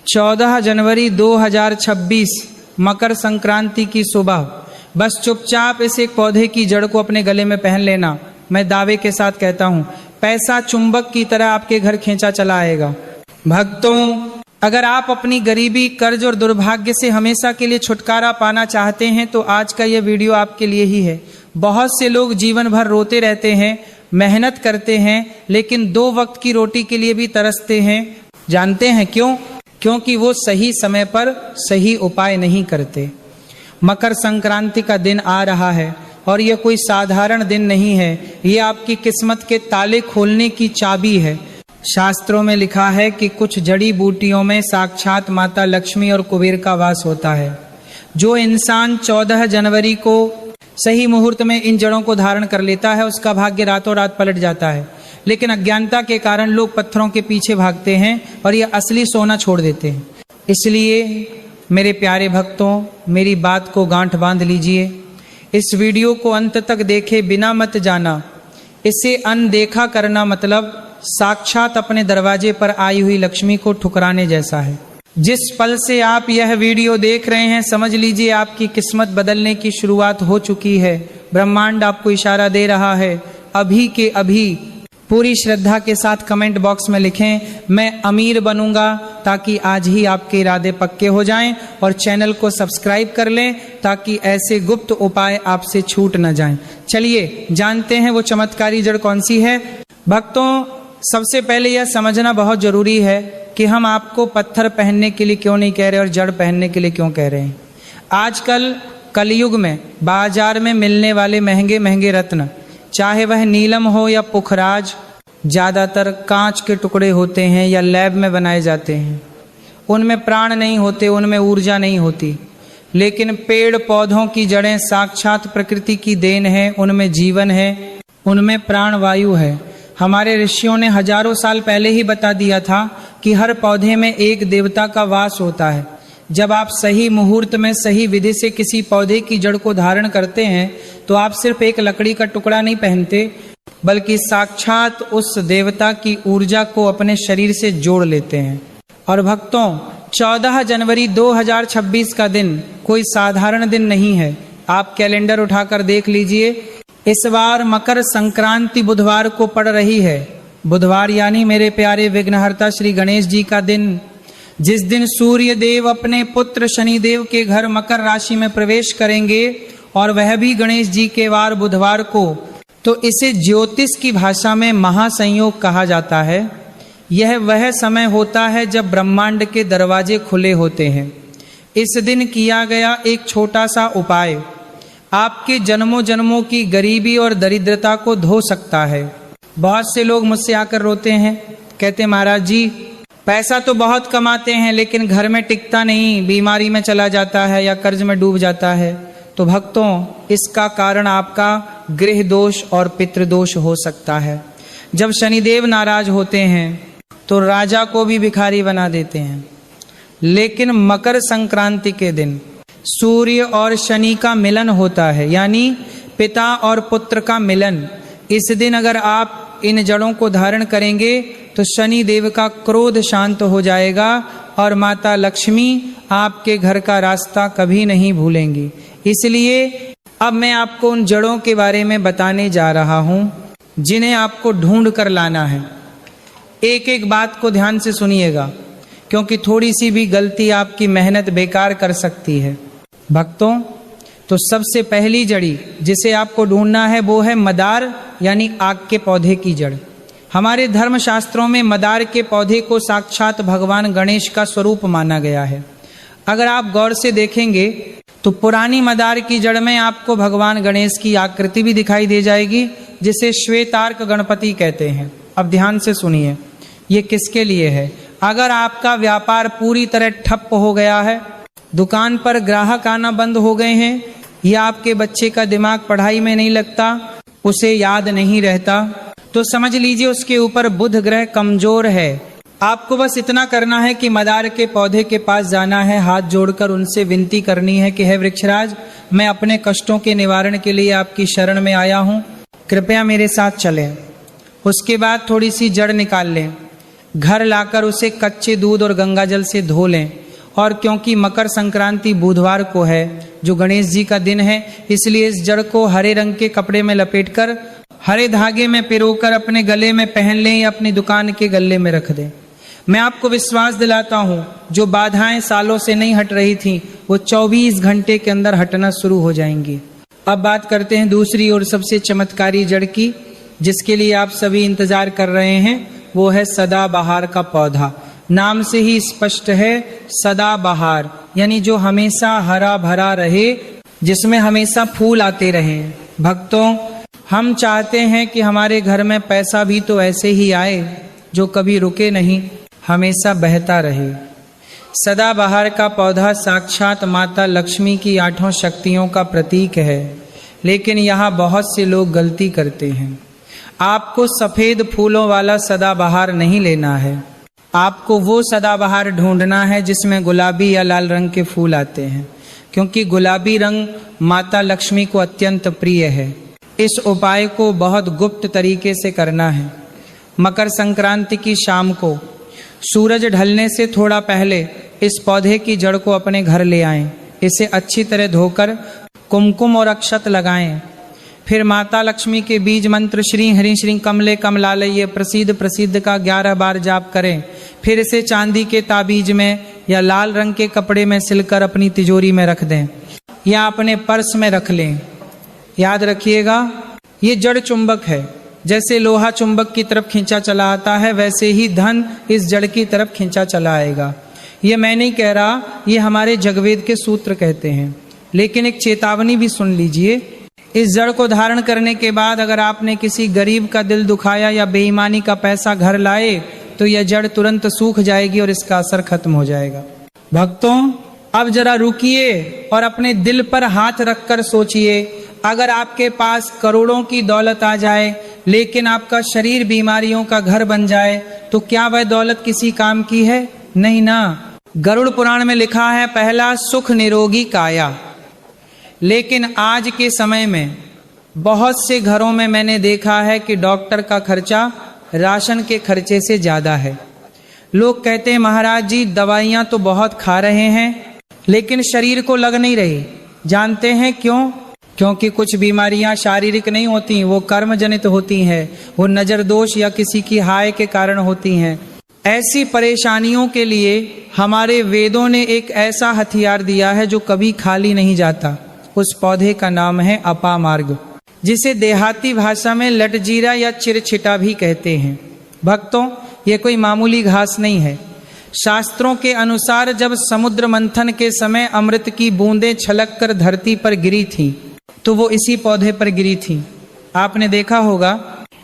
14 जनवरी 2026 मकर संक्रांति की सुबह बस चुपचाप इस एक पौधे की जड़ को अपने गले में पहन लेना। मैं दावे के साथ कहता हूँ, पैसा चुंबक की तरह आपके घर खींचा चला आएगा। भक्तों, अगर आप अपनी गरीबी, कर्ज और दुर्भाग्य से हमेशा के लिए छुटकारा पाना चाहते हैं तो आज का यह वीडियो आपके लिए ही है। बहुत से लोग जीवन भर रोते रहते हैं, मेहनत करते हैं, लेकिन 2 वक्त की रोटी के लिए भी तरसते हैं। जानते हैं क्यों? क्योंकि वो सही समय पर सही उपाय नहीं करते। मकर संक्रांति का दिन आ रहा है और यह कोई साधारण दिन नहीं है, यह आपकी किस्मत के ताले खोलने की चाबी है। शास्त्रों में लिखा है कि कुछ जड़ी बूटियों में साक्षात माता लक्ष्मी और कुबेर का वास होता है। जो इंसान 14 जनवरी को सही मुहूर्त में इन जड़ों को धारण कर लेता है उसका भाग्य रातों रात पलट जाता है। लेकिन अज्ञानता के कारण लोग पत्थरों के पीछे भागते हैं और ये असली सोना छोड़ देते हैं। इसलिए मेरे प्यारे भक्तों, मेरी बात को गांठ बांध लीजिए। इस वीडियो को अंत तक देखे बिना मत जाना। इसे अनदेखा करना मतलब साक्षात अपने दरवाजे पर आई हुई लक्ष्मी को ठुकराने जैसा है। जिस पल से आप यह वीडियो देख रहे हैं, समझ लीजिए आपकी किस्मत बदलने की शुरुआत हो चुकी है। ब्रह्मांड आपको इशारा दे रहा है। अभी के अभी पूरी श्रद्धा के साथ कमेंट बॉक्स में लिखें, मैं अमीर बनूंगा, ताकि आज ही आपके इरादे पक्के हो जाएं। और चैनल को सब्सक्राइब कर लें ताकि ऐसे गुप्त उपाय आपसे छूट न जाएं। चलिए जानते हैं वो चमत्कारी जड़ कौन सी है। भक्तों, सबसे पहले यह समझना बहुत जरूरी है कि हम आपको पत्थर पहनने के लिए क्यों नहीं कह रहे और जड़ पहनने के लिए क्यों कह रहे हैं। आजकल कलयुग में बाजार में मिलने वाले महंगे महंगे रत्न, चाहे वह नीलम हो या पुखराज, ज्यादातर कांच के टुकड़े होते हैं या लैब में बनाए जाते हैं। उनमें प्राण नहीं होते, उनमें ऊर्जा नहीं होती। लेकिन पेड़ पौधों की जड़ें साक्षात प्रकृति की देन है, उनमें जीवन है, उनमें प्राण वायु है। हमारे ऋषियों ने हजारों साल पहले ही बता दिया था कि हर पौधे में एक देवता का वास होता है। जब आप सही मुहूर्त में सही विधि से किसी पौधे की जड़ को धारण करते हैं तो आप सिर्फ एक लकड़ी का टुकड़ा नहीं पहनते, बल्कि साक्षात उस देवता की ऊर्जा को अपने शरीर से जोड़ लेते हैं। और भक्तों, 14 जनवरी 2026 का दिन कोई साधारण दिन नहीं है। आप कैलेंडर उठाकर देख लीजिए, इस बार मकर संक्रांति बुधवार को पड़ रही है। बुधवार यानी मेरे प्यारे विघ्नहर्ता श्री गणेश जी का दिन, जिस दिन सूर्य देव अपने पुत्र शनिदेव के घर मकर राशि में प्रवेश करेंगे और वह भी गणेश जी के वार बुधवार को, तो इसे ज्योतिष की भाषा में महासंयोग कहा जाता है। यह वह समय होता है जब ब्रह्मांड के दरवाजे खुले होते हैं। इस दिन किया गया एक छोटा सा उपाय आपके जन्मों जन्मों की गरीबी और दरिद्रता को धो सकता है। बहुत से लोग मुझसे आकर रोते हैं, कहते महाराज जी पैसा तो बहुत कमाते हैं लेकिन घर में टिकता नहीं, बीमारी में चला जाता है या कर्ज में डूब जाता है। तो भक्तों, इसका कारण आपका गृह दोष और पितृदोष हो सकता है। जब शनिदेव नाराज होते हैं तो राजा को भी भिखारी बना देते हैं। लेकिन मकर संक्रांति के दिन सूर्य और शनि का मिलन होता है, यानी पिता और पुत्र का मिलन। इस दिन अगर आप इन जड़ों को धारण करेंगे तो शनि देव का क्रोध शांत हो जाएगा और माता लक्ष्मी आपके घर का रास्ता कभी नहीं भूलेंगी। इसलिए अब मैं आपको उन जड़ों के बारे में बताने जा रहा हूं जिन्हें आपको ढूंढ कर लाना है। एक एक बात को ध्यान से सुनिएगा, क्योंकि थोड़ी सी भी गलती आपकी मेहनत बेकार कर सकती है। भक्तों, तो सबसे पहली जड़ी जिसे आपको ढूंढना है वो है मदार, यानी आग के पौधे की जड़। हमारे धर्म शास्त्रों में मदार के पौधे को साक्षात भगवान गणेश का स्वरूप माना गया है। अगर आप गौर से देखेंगे तो पुरानी मदार की जड़ में आपको भगवान गणेश की आकृति भी दिखाई दे जाएगी, जिसे श्वेतार्क गणपति कहते हैं। अब ध्यान से सुनिए, ये किसके लिए है? अगर आपका व्यापार पूरी तरह ठप्प हो गया है, दुकान पर ग्राहक आना बंद हो गए हैं, या आपके बच्चे का दिमाग पढ़ाई में नहीं लगता, उसे याद नहीं रहता, तो समझ लीजिए उसके ऊपर बुध ग्रह कमजोर है। आपको बस इतना करना है कि मदार के पौधे के पास जाना है, हाथ जोड़कर उनसे विनती करनी है कि हे वृक्षराज, मैं अपने कष्टों के निवारण के लिए आपकी शरण में आया हूँ, कृपया मेरे साथ चलें। उसके बाद थोड़ी सी जड़ निकाल लें। घर लाकर उसे कच्चे दूध और गंगा जल से धो लें। और क्योंकि मकर संक्रांति बुधवार को है जो गणेश जी का दिन है, इसलिए इस जड़ को हरे रंग के कपड़े में लपेटकर हरे धागे में पिरोकर अपने गले में पहन लें या अपनी दुकान के गल्ले में रख दें। मैं आपको विश्वास दिलाता हूं, जो बाधाएं सालों से नहीं हट रही थी वो 24 घंटे के अंदर हटना शुरू हो जाएंगी। अब बात करते हैं दूसरी और सबसे चमत्कारी जड़ की, जिसके लिए आप सभी इंतजार कर रहे हैं। वो है सदाबहार का पौधा। नाम से ही स्पष्ट है, सदाबहार यानी जो हमेशा हरा भरा रहे, जिसमें हमेशा फूल आते रहे। भक्तों, हम चाहते हैं कि हमारे घर में पैसा भी तो ऐसे ही आए जो कभी रुके नहीं, हमेशा बहता रहे। सदाबहार का पौधा साक्षात माता लक्ष्मी की 8 शक्तियों का प्रतीक है। लेकिन यहाँ बहुत से लोग गलती करते हैं। आपको सफेद फूलों वाला सदाबहार नहीं लेना है, आपको वो सदाबहार ढूंढना है जिसमें गुलाबी या लाल रंग के फूल आते हैं, क्योंकि गुलाबी रंग माता लक्ष्मी को अत्यंत प्रिय है। इस उपाय को बहुत गुप्त तरीके से करना है। मकर संक्रांति की शाम को सूरज ढलने से थोड़ा पहले इस पौधे की जड़ को अपने घर ले आएं। इसे अच्छी तरह धोकर कुमकुम और अक्षत लगाएं। फिर माता लक्ष्मी के बीज मंत्र श्री हरि श्री कमले कमलालय ये प्रसिद्ध का 11 बार जाप करें। फिर इसे चांदी के ताबीज में या लाल रंग के कपड़े में सिलकर अपनी तिजोरी में रख दें या अपने पर्स में रख लें। याद रखिएगा, ये जड़ चुंबक है। जैसे लोहा चुंबक की तरफ खींचा चला आता है, वैसे ही धन इस जड़ की तरफ खींचा चला आएगा। ये मैं नहीं कह रहा, ये हमारे जगवेद के सूत्र कहते हैं। लेकिन एक चेतावनी भी सुन लीजिए, इस जड़ को धारण करने के बाद अगर आपने किसी गरीब का दिल दुखाया या बेईमानी का पैसा घर लाए तो यह जड़ तुरंत सूख जाएगी और इसका असर खत्म हो जाएगा। भक्तों, अब जरा रुकिए और अपने दिल पर हाथ रखकर सोचिए, अगर आपके पास करोड़ों की दौलत आ जाए लेकिन आपका शरीर बीमारियों का घर बन जाए तो क्या वह दौलत किसी काम की है? नहीं ना। गरुड़ पुराण में लिखा है, पहला सुख निरोगी काया। लेकिन आज के समय में बहुत से घरों में मैंने देखा है कि डॉक्टर का खर्चा राशन के खर्चे से ज्यादा है। लोग कहते हैं महाराज जी दवाइयां तो बहुत खा रहे हैं लेकिन शरीर को लग नहीं रही। जानते हैं क्यों? क्योंकि कुछ बीमारियां शारीरिक नहीं होती, वो कर्म जनित होती हैं, वो नजर दोष या किसी की हाय के कारण होती हैं। ऐसी परेशानियों के लिए हमारे वेदों ने एक ऐसा हथियार दिया है जो कभी खाली नहीं जाता। उस पौधे का नाम है अपामार्ग, जिसे देहाती भाषा में लटजीरा या चिरछिटा भी कहते हैं। भक्तों, ये कोई मामूली घास नहीं है। शास्त्रों के अनुसार जब समुद्र मंथन के समय अमृत की बूंदें छलक कर धरती पर गिरी थीं तो वो इसी पौधे पर गिरी थीं। आपने देखा होगा,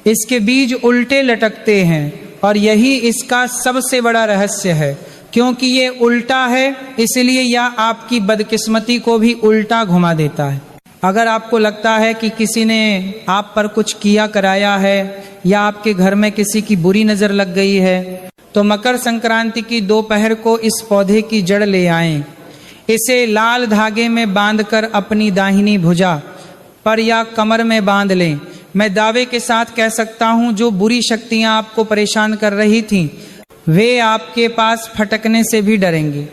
इसके बीज उल्टे लटकते हैं और यही इसका सबसे बड़ा रहस्य है। क्योंकि ये उल्टा है इसलिए यह आपकी बदकिस्मती को भी उल्टा घुमा देता है। अगर आपको लगता है कि किसी ने आप पर कुछ किया कराया है या आपके घर में किसी की बुरी नजर लग गई है तो मकर संक्रांति की दोपहर को इस पौधे की जड़ ले आएं। इसे लाल धागे में बांधकर अपनी दाहिनी भुजा पर या कमर में बांध लें। मैं दावे के साथ कह सकता हूं, जो बुरी शक्तियां आपको परेशान कर रही थीं वे आपके पास फटकने से भी डरेंगी।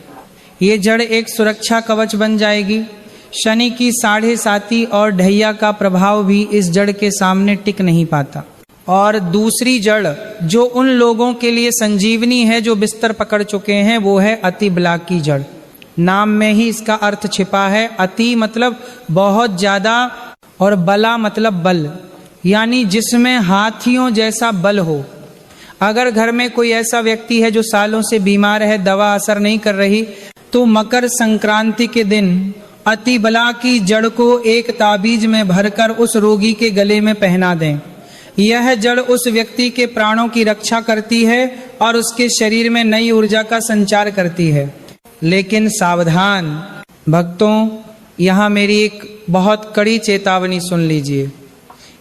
ये जड़ एक सुरक्षा कवच बन जाएगी। शनि की 7.5 और ढैया का प्रभाव भी इस जड़ के सामने टिक नहीं पाता। और दूसरी जड़ जो उन लोगों के लिए संजीवनी है जो बिस्तर पकड़ चुके हैं, वो है अति बला की जड़। नाम में ही इसका अर्थ छिपा है। अति मतलब बहुत ज्यादा और बला मतलब बल, यानी जिसमें हाथियों जैसा बल हो। अगर घर में कोई ऐसा व्यक्ति है जो सालों से बीमार है, दवा असर नहीं कर रही, तो मकर संक्रांति के दिन अति बला की जड़ को एक ताबीज में भरकर उस रोगी के गले में पहना दें। यह जड़ उस व्यक्ति के प्राणों की रक्षा करती है और उसके शरीर में नई ऊर्जा का संचार करती है। लेकिन सावधान भक्तों, यहाँ मेरी एक बहुत कड़ी चेतावनी सुन लीजिए।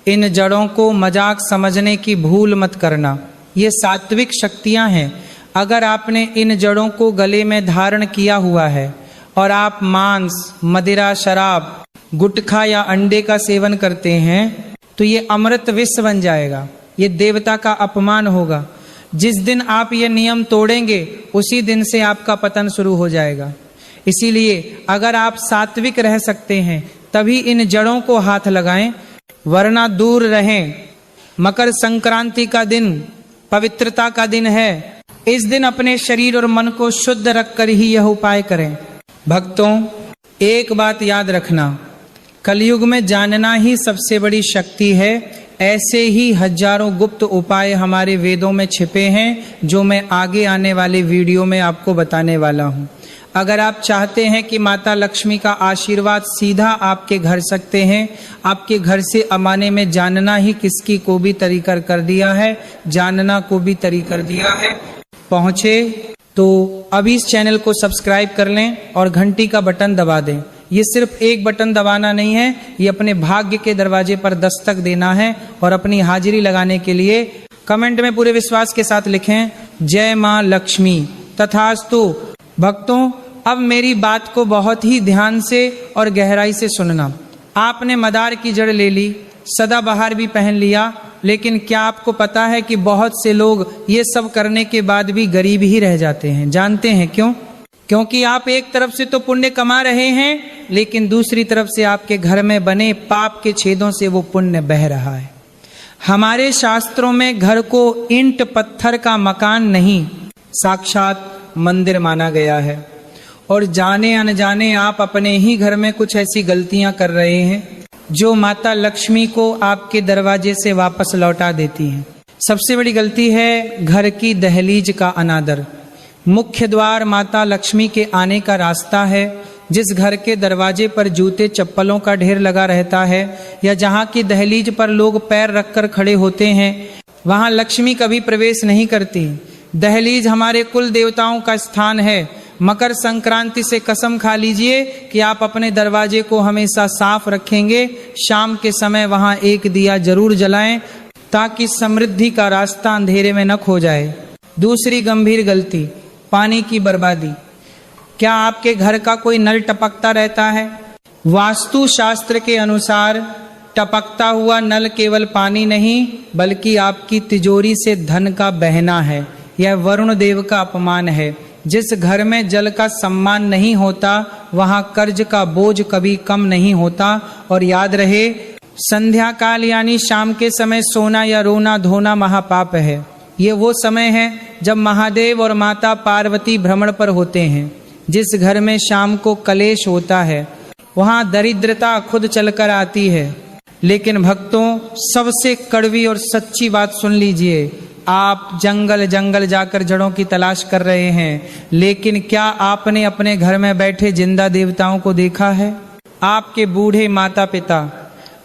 इन जड़ों को मजाक समझने की भूल मत करना। ये सात्विक शक्तियां हैं। अगर आपने इन जड़ों को गले में धारण किया हुआ है और आप मांस, मदिरा, शराब, गुटखा या अंडे का सेवन करते हैं तो ये अमृत विष बन जाएगा। ये देवता का अपमान होगा। जिस दिन आप ये नियम तोड़ेंगे उसी दिन से आपका पतन शुरू हो जाएगा। इसीलिए अगर आप सात्विक रह सकते हैं तभी इन जड़ों को हाथ लगाएं, वरना दूर रहें। मकर संक्रांति का दिन पवित्रता का दिन है। इस दिन अपने शरीर और मन को शुद्ध रखकर ही यह उपाय करें। भक्तों, एक बात याद रखना, कलयुग में जानना ही सबसे बड़ी शक्ति है। ऐसे ही हजारों गुप्त उपाय हमारे वेदों में छिपे हैं जो मैं आगे आने वाले वीडियो में आपको बताने वाला हूं। अगर आप चाहते हैं कि माता लक्ष्मी का आशीर्वाद सीधा आपके घर सकते हैं, आपके घर से अमाने में जानना ही किसकी को भी तरीका कर दिया है, जानना को भी तरीका कर दिया है, पहुंचे तो अभी इस चैनल को सब्सक्राइब कर लें और घंटी का बटन दबा दें। ये सिर्फ एक बटन दबाना नहीं है, ये अपने भाग्य के दरवाजे पर दस्तक देना है। और अपनी हाजिरी लगाने के लिए कमेंट में पूरे विश्वास के साथ लिखें, जय मां लक्ष्मी, तथास्तु। भक्तों, अब मेरी बात को बहुत ही ध्यान से और गहराई से सुनना। आपने मदार की जड़ ले ली, सदाबहार भी पहन लिया, लेकिन क्या आपको पता है कि बहुत से लोग ये सब करने के बाद भी गरीब ही रह जाते हैं? जानते हैं क्यों? क्योंकि आप एक तरफ से तो पुण्य कमा रहे हैं, लेकिन दूसरी तरफ से आपके घर में बने पाप के छेदों से वो पुण्य बह रहा है। हमारे शास्त्रों में घर को ईंट पत्थर का मकान नहीं, साक्षात मंदिर माना गया है। और जाने अनजाने आप अपने ही घर में कुछ ऐसी गलतियां कर रहे हैं जो माता लक्ष्मी को आपके दरवाजे से वापस लौटा देती हैं। सबसे बड़ी गलती है घर की दहलीज का अनादर। मुख्य द्वार माता लक्ष्मी के आने का रास्ता है। जिस घर के दरवाजे पर जूते चप्पलों का ढेर लगा रहता है या जहाँ की दहलीज पर लोग पैर रखकर खड़े होते हैं, वहाँ लक्ष्मी कभी प्रवेश नहीं करती। दहलीज हमारे कुल देवताओं का स्थान है। मकर संक्रांति से कसम खा लीजिए कि आप अपने दरवाजे को हमेशा साफ रखेंगे। शाम के समय वहाँ एक दिया जरूर जलाएं ताकि समृद्धि का रास्ता अंधेरे में न खो जाए। दूसरी गंभीर गलती, पानी की बर्बादी। क्या आपके घर का कोई नल टपकता रहता है? वास्तु शास्त्र के अनुसार टपकता हुआ नल केवल पानी नहीं बल्कि आपकी तिजोरी से धन का बहना है। यह वरुण देव का अपमान है। जिस घर में जल का सम्मान नहीं होता वहां कर्ज का बोझ कभी कम नहीं होता। और याद रहे, संध्या काल यानी शाम के समय सोना या रोना धोना महापाप है। ये वो समय है जब महादेव और माता पार्वती भ्रमण पर होते हैं। जिस घर में शाम को कलेश होता है वहां दरिद्रता खुद चलकर आती है। लेकिन भक्तों, सबसे कड़वी और सच्ची बात सुन लीजिए। आप जंगल जंगल जाकर जड़ों की तलाश कर रहे हैं, लेकिन क्या आपने अपने घर में बैठे जिंदा देवताओं को देखा है? आपके बूढ़े माता पिता,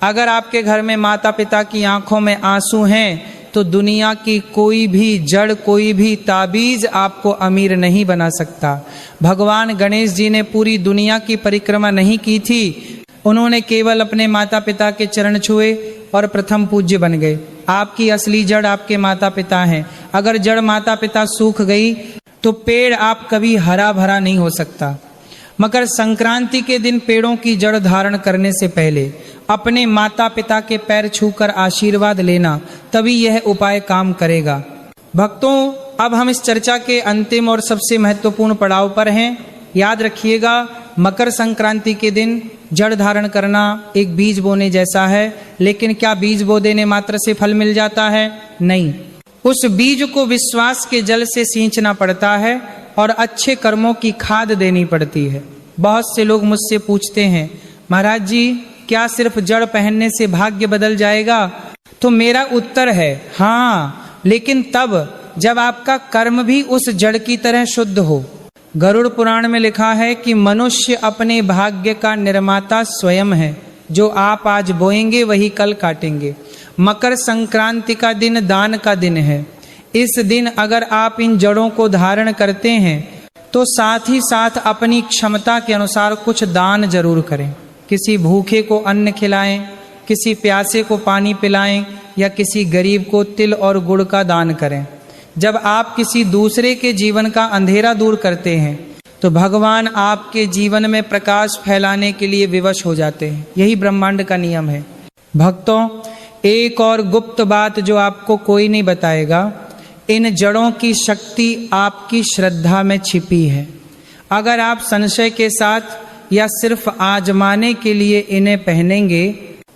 अगर आपके घर में माता पिता की आंखों में आंसू हैं तो दुनिया की कोई भी जड़, कोई भी ताबीज आपको अमीर नहीं बना सकता। भगवान गणेश जी ने पूरी दुनिया की परिक्रमा नहीं की थी, उन्होंने केवल अपने माता पिता के चरण छुए और प्रथम पूज्य बन गए। आपकी असली जड़ आपके माता पिता हैं। अगर जड़ माता पिता सूख गई तो पेड़ आप कभी हरा भरा नहीं हो सकता। मकर संक्रांति के दिन पेड़ों की जड़ धारण करने से पहले अपने माता पिता के पैर छूकर आशीर्वाद लेना, तभी यह उपाय काम करेगा। भक्तों, अब हम इस चर्चा के अंतिम और सबसे महत्वपूर्ण पड़ाव पर हैं। याद रखिएगा, मकर संक्रांति के दिन जड़ धारण करना एक बीज बोने जैसा है। लेकिन क्या बीज बो देने मात्र से फल मिल जाता है? नहीं, उस बीज को विश्वास के जल से सींचना पड़ता है और अच्छे कर्मों की खाद देनी पड़ती है। बहुत से लोग मुझसे पूछते हैं, महाराज जी क्या सिर्फ जड़ पहनने से भाग्य बदल जाएगा? तो मेरा उत्तर है हाँ, लेकिन तब जब आपका कर्म भी उस जड़ की तरह शुद्ध हो। गरुड़ पुराण में लिखा है कि मनुष्य अपने भाग्य का निर्माता स्वयं है। जो आप आज बोएंगे वही कल काटेंगे। मकर संक्रांति का दिन दान का दिन है। इस दिन अगर आप इन जड़ों को धारण करते हैं तो साथ ही साथ अपनी क्षमता के अनुसार कुछ दान जरूर करें। किसी भूखे को अन्न खिलाएं, किसी प्यासे को पानी पिलाएं या किसी गरीब को तिल और गुड़ का दान करें। जब आप किसी दूसरे के जीवन का अंधेरा दूर करते हैं तो भगवान आपके जीवन में प्रकाश फैलाने के लिए विवश हो जाते हैं। यही ब्रह्मांड का नियम है। भक्तों, एक और गुप्त बात जो आपको कोई नहीं बताएगा, इन जड़ों की शक्ति आपकी श्रद्धा में छिपी है। अगर आप संशय के साथ या सिर्फ आजमाने के लिए इन्हें पहनेंगे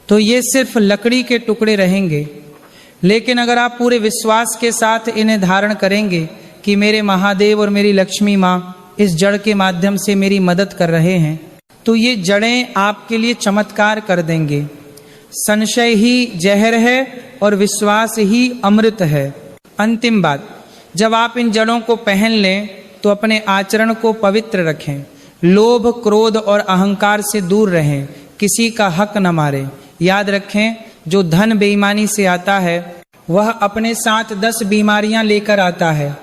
तो ये सिर्फ लकड़ी के टुकड़े रहेंगे। लेकिन अगर आप पूरे विश्वास के साथ इन्हें धारण करेंगे कि मेरे महादेव और मेरी लक्ष्मी माँ इस जड़ के माध्यम से मेरी मदद कर रहे हैं, तो ये जड़ें आपके लिए चमत्कार कर देंगे। संशय ही जहर है और विश्वास ही अमृत है। अंतिम बात, जब आप इन जड़ों को पहन लें तो अपने आचरण को पवित्र रखें। लोभ, क्रोध और अहंकार से दूर रहें। किसी का हक न मारें। याद रखें, जो धन बेईमानी से आता है वह अपने साथ 10 बीमारियां लेकर आता है,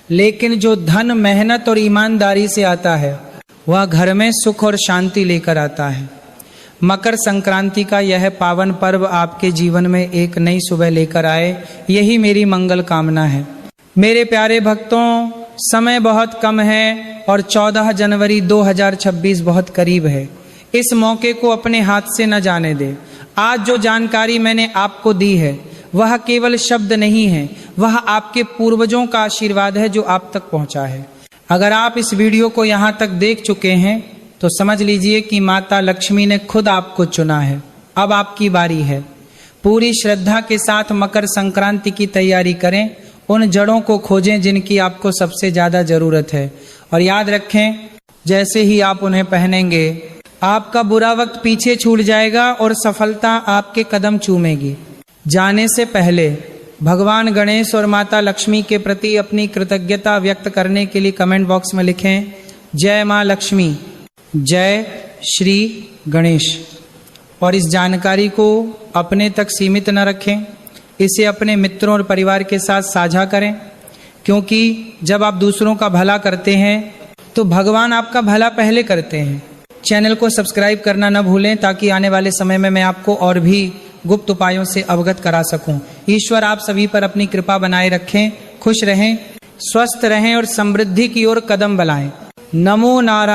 लेकिन जो धन मेहनत और ईमानदारी से आता है वह घर में सुख और शांति लेकर आता है। मकर संक्रांति का यह पावन पर्व आपके जीवन में एक नई सुबह लेकर आए, यही मेरी मंगल कामना है। मेरे प्यारे भक्तों, समय बहुत कम है और 14 जनवरी 2026 बहुत करीब है। इस मौके को अपने हाथ से न जाने दें। आज जो जानकारी मैंने आपको दी है वह केवल शब्द नहीं है, वह आपके पूर्वजों का आशीर्वाद है जो आप तक पहुंचा है। अगर आप इस वीडियो को यहाँ तक देख चुके हैं तो समझ लीजिए कि माता लक्ष्मी ने खुद आपको चुना है। अब आपकी बारी है। पूरी श्रद्धा के साथ मकर संक्रांति की तैयारी करें। उन जड़ों को खोजें जिनकी आपको सबसे ज्यादा जरूरत है, और याद रखें, जैसे ही आप उन्हें पहनेंगे आपका बुरा वक्त पीछे छूट जाएगा और सफलता आपके कदम चूमेगी। जाने से पहले भगवान गणेश और माता लक्ष्मी के प्रति अपनी कृतज्ञता व्यक्त करने के लिए कमेंट बॉक्स में लिखें, जय माँ लक्ष्मी, जय श्री गणेश। और इस जानकारी को अपने तक सीमित न रखें, इसे अपने मित्रों और परिवार के साथ साझा करें, क्योंकि जब आप दूसरों का भला करते हैं तो भगवान आपका भला पहले करते हैं। चैनल को सब्सक्राइब करना न भूलें ताकि आने वाले समय में मैं आपको और भी गुप्त उपायों से अवगत करा सकूं। ईश्वर आप सभी पर अपनी कृपा बनाए रखें। खुश रहें, स्वस्थ रहें और समृद्धि की ओर कदम बढ़ाएं। नमो नारायण।